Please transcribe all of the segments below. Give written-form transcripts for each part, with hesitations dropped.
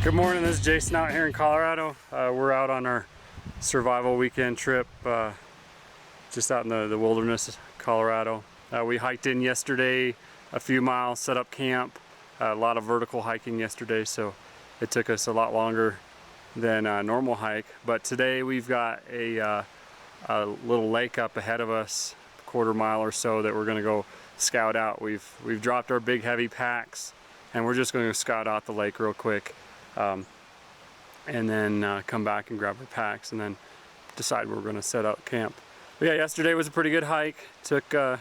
Good morning, this is Jason out here in Colorado. We're out on our survival weekend trip just out in the wilderness, Colorado. We hiked in yesterday a few miles, set up camp. A lot of vertical hiking yesterday, so it took us a lot longer than a normal hike. But today we've got a little lake up ahead of us, a quarter mile or so, that we're going to go scout out. We've dropped our big heavy packs and we're just going to scout out the lake real quick. And then come back and grab our packs and then decide where we're going to set up camp. But yeah, yesterday was a pretty good hike. Took a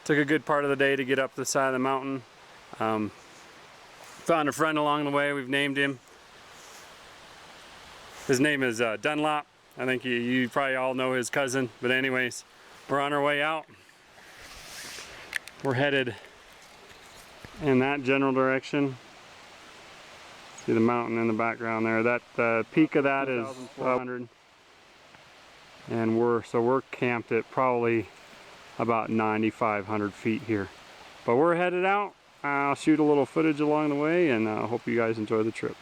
good part of the day to get up the side of the mountain. Found a friend along the way. We've named him. His name is Dunlop. I think you probably all know his cousin. But anyways, we're on our way out. We're headed in that general direction. See the mountain in the background there. That peak of that is 1,200, and we're camped at probably about 9,500 feet here. But we're headed out. I'll shoot a little footage along the way, and I hope you guys enjoy the trip.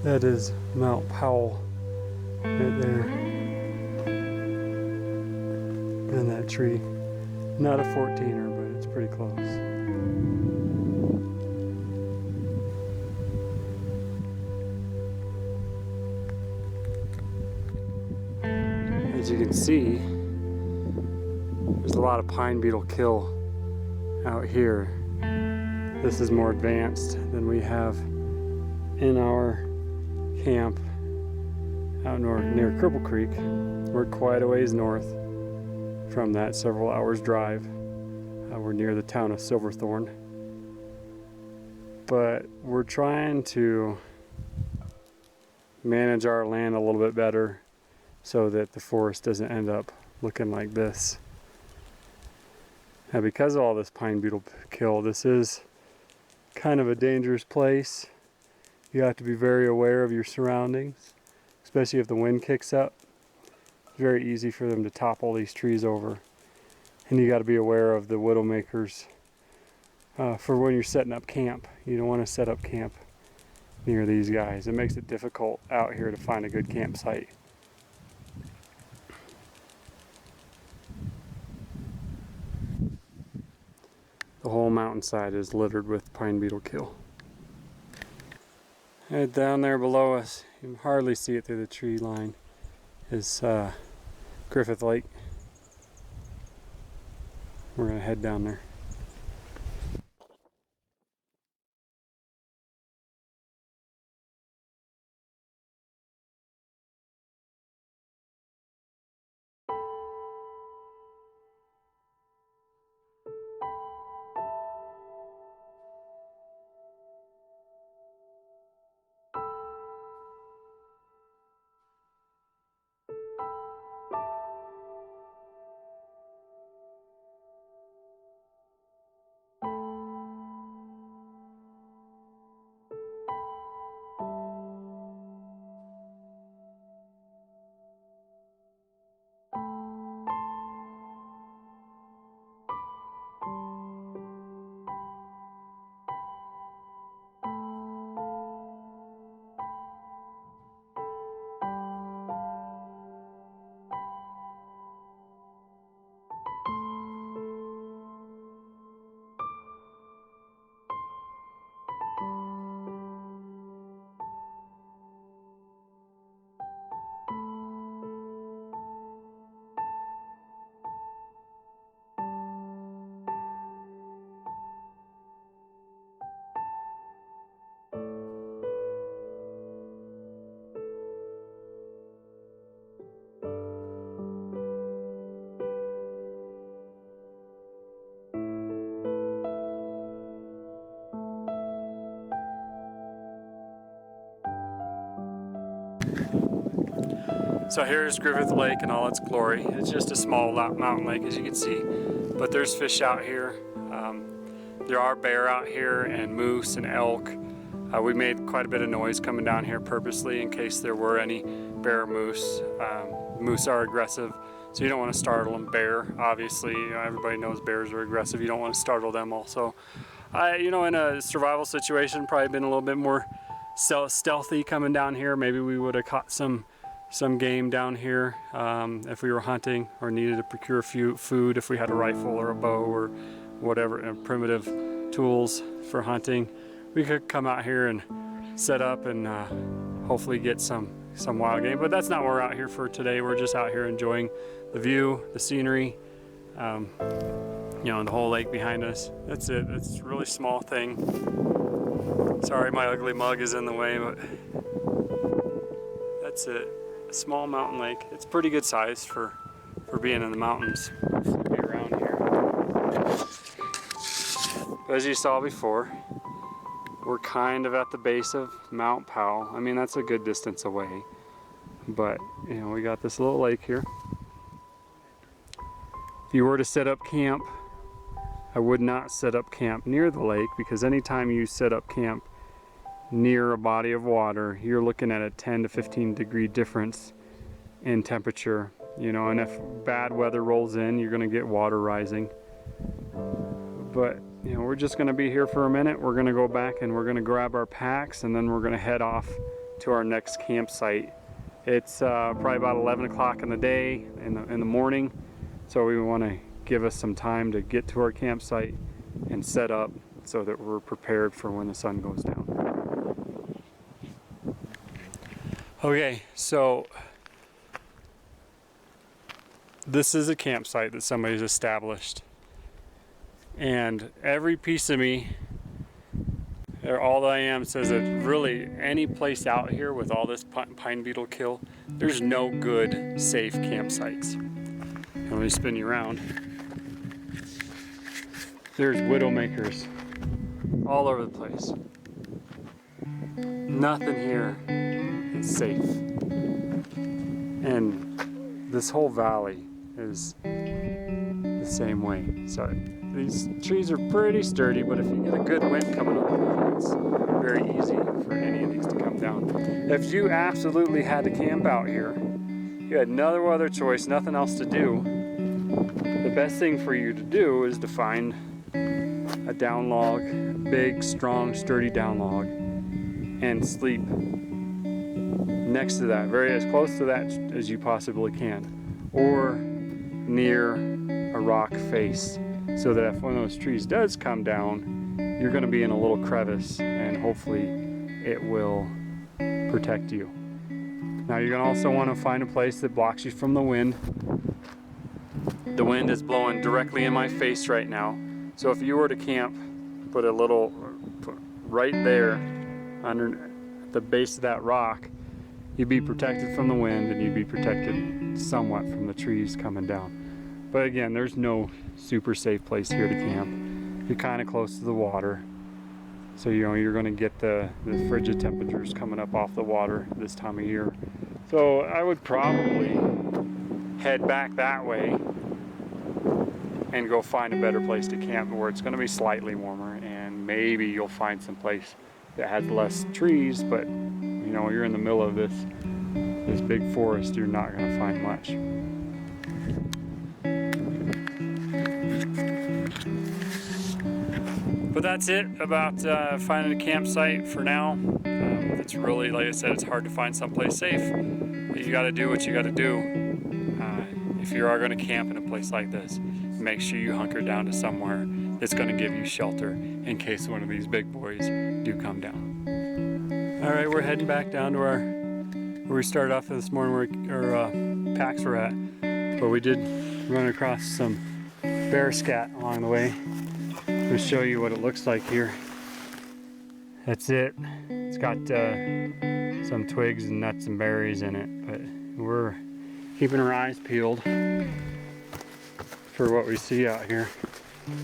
That is Mount Powell right there. And that tree. Not a 14er, but it's pretty close. As you can see, there's a lot of pine beetle kill out here. This is more advanced than we have in our camp out near Cripple Creek. We're quite a ways north from that, several hours drive. We're near the town of Silverthorne. But we're trying to manage our land a little bit better so that the forest doesn't end up looking like this. Now, because of all this pine beetle kill, this is kind of a dangerous place. You have to be very aware of your surroundings, especially if the wind kicks up. It's very easy for them to topple these trees over. And you got to be aware of the widowmakers for when you're setting up camp. You don't want to set up camp near these guys. It makes it difficult out here to find a good campsite. The whole mountainside is littered with pine beetle kill. And down there below us, you can hardly see it through the tree line, is Griffith Lake. We're going to head down there. So here's Griffith Lake in all its glory. It's just a small mountain lake, as you can see, but there's fish out here. There are bear out here and moose and elk. We made quite a bit of noise coming down here purposely in case there were any bear or moose. Moose are aggressive, so you don't want to startle them. Bear, obviously, everybody knows bears are aggressive. You don't want to startle them also. In a survival situation, probably been a little bit more stealthy coming down here. Maybe we would have caught some game down here if we were hunting or needed to procure food, if we had a rifle or a bow or whatever, primitive tools for hunting. We could come out here and set up and hopefully get some wild game, but that's not what we're out here for today. We're just out here enjoying the view, the scenery, the whole lake behind us. That's it. It's a really small thing. Sorry, my ugly mug is in the way, but that's it. A small mountain lake. It's pretty good size for being in the mountains. Be around here. As you saw before, we're kind of at the base of Mount Powell. I mean, that's a good distance away, but we got this little lake here. If you were to set up camp, I would not set up camp near the lake, because anytime you set up camp near a body of water, you're looking at a 10 to 15 degree difference in temperature, and if bad weather rolls in, you're going to get water rising. But we're just going to be here for a minute. We're going to go back and we're going to grab our packs, and then we're going to head off to our next campsite. It's probably about 11 o'clock in the day, in the morning, so we want to give us some time to get to our campsite and set up so that we're prepared for when the sun goes down. Okay, so this is a campsite that somebody's established, and every piece of me, or all that I am, says that really any place out here with all this pine beetle kill, there's no good safe campsites. And let me spin you around. There's widowmakers all over the place. Nothing here is safe. And this whole valley is the same way. So these trees are pretty sturdy, but if you get a good wind coming over, it's very easy for any of these to come down. If you absolutely had to camp out here, you had no other choice, nothing else to do, the best thing for you to do is to find a down log, a big, strong, sturdy down log, and sleep next to that, very as close to that as you possibly can, or near a rock face, so that if one of those trees does come down, you're going to be in a little crevice and hopefully it will protect you. Now you're going to also want to find a place that blocks you from the wind. The wind is blowing directly in my face right now, so if you were to camp, put right there under the base of that rock, you'd be protected from the wind and you'd be protected somewhat from the trees coming down. But again, there's no super safe place here to camp. You're kind of close to the water, so you're going to get the frigid temperatures coming up off the water this time of year. So I would probably head back that way and go find a better place to camp where it's going to be slightly warmer, and maybe you'll find some place that has less trees, but you're in the middle of this big forest, you're not going to find much. But that's it about finding a campsite for now. It's really, like I said, it's hard to find someplace safe. You got to do what you got to do. If you are going to camp in a place like this, make sure you hunker down to somewhere that's going to give you shelter in case one of these big boys do come down. All right, we're heading back down to where we started off this morning, where our packs were at. But we did run across some bear scat along the way. To show you what it looks like here. That's it. It's got some twigs and nuts and berries in it, but we're keeping our eyes peeled for what we see out here.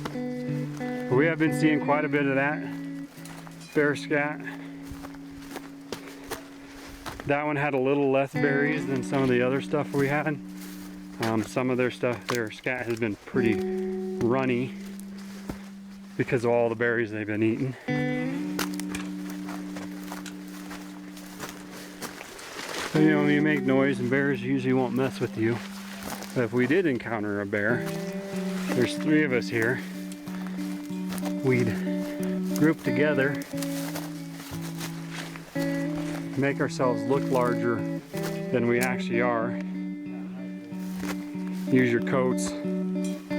But we have been seeing quite a bit of that bear scat. That one had a little less berries than some of the other stuff we had. Some of their scat has been pretty runny because of all the berries they've been eating. So, you make noise and bears usually won't mess with you. But if we did encounter a bear, there's 3 of us here, we'd group together, make ourselves look larger than we actually are. Use your coats,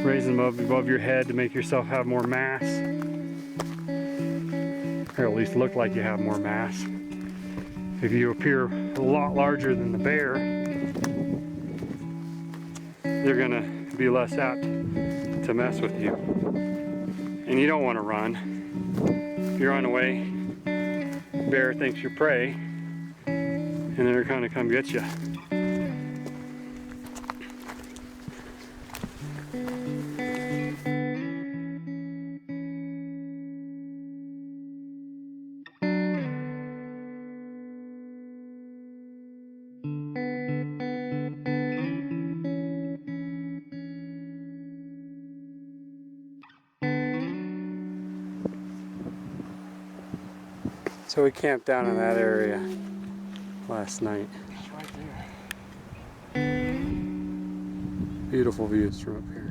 raise them up above your head to make yourself have more mass, or at least look like you have more mass. If you appear a lot larger than the bear, they're gonna be less apt to mess with you. And you don't want to run. If you run away, bear thinks you're prey, and they're gonna come get you. So we camped down in that area last night. It's right there. Beautiful views from up here.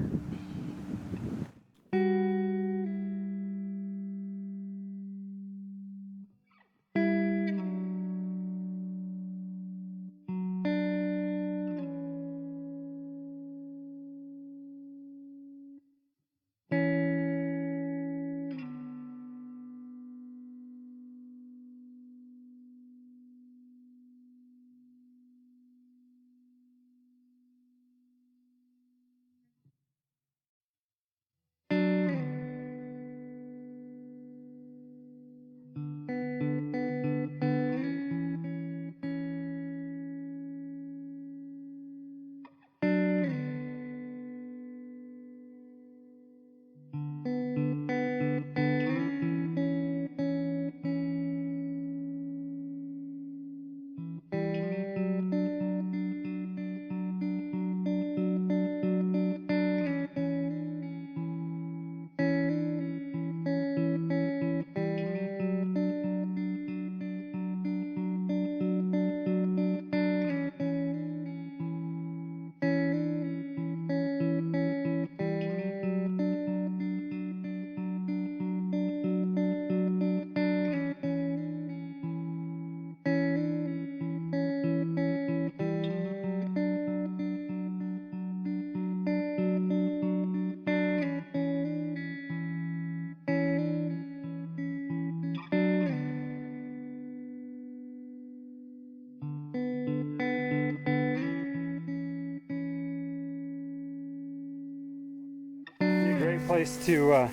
place to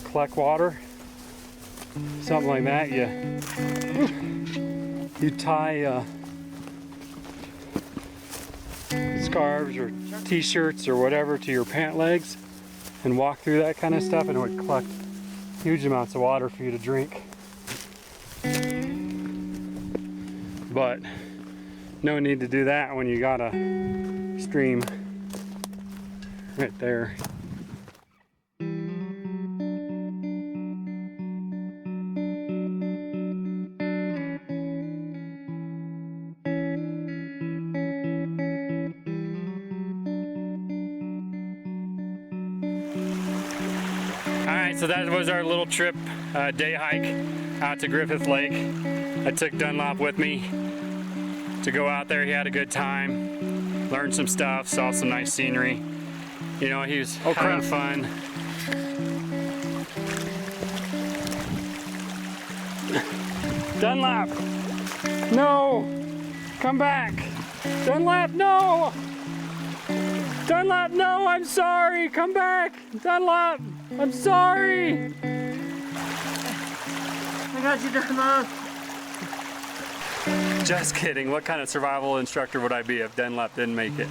collect water, something like that, you tie scarves or t-shirts or whatever to your pant legs and walk through that kind of stuff, and it would collect huge amounts of water for you to drink. But no need to do that when you got a stream right there. Alright, so that was our little trip, day hike out to Griffith Lake. I took Dunlop with me to go out there. He had a good time, learned some stuff, saw some nice scenery. You know, he was having fun. Dunlop! No! Come back! Dunlop, no! Dunlop, no! I'm sorry! Come back! Dunlop! I'm sorry! I got you, Dunlop. Just kidding. What kind of survival instructor would I be if Dunlop didn't make it?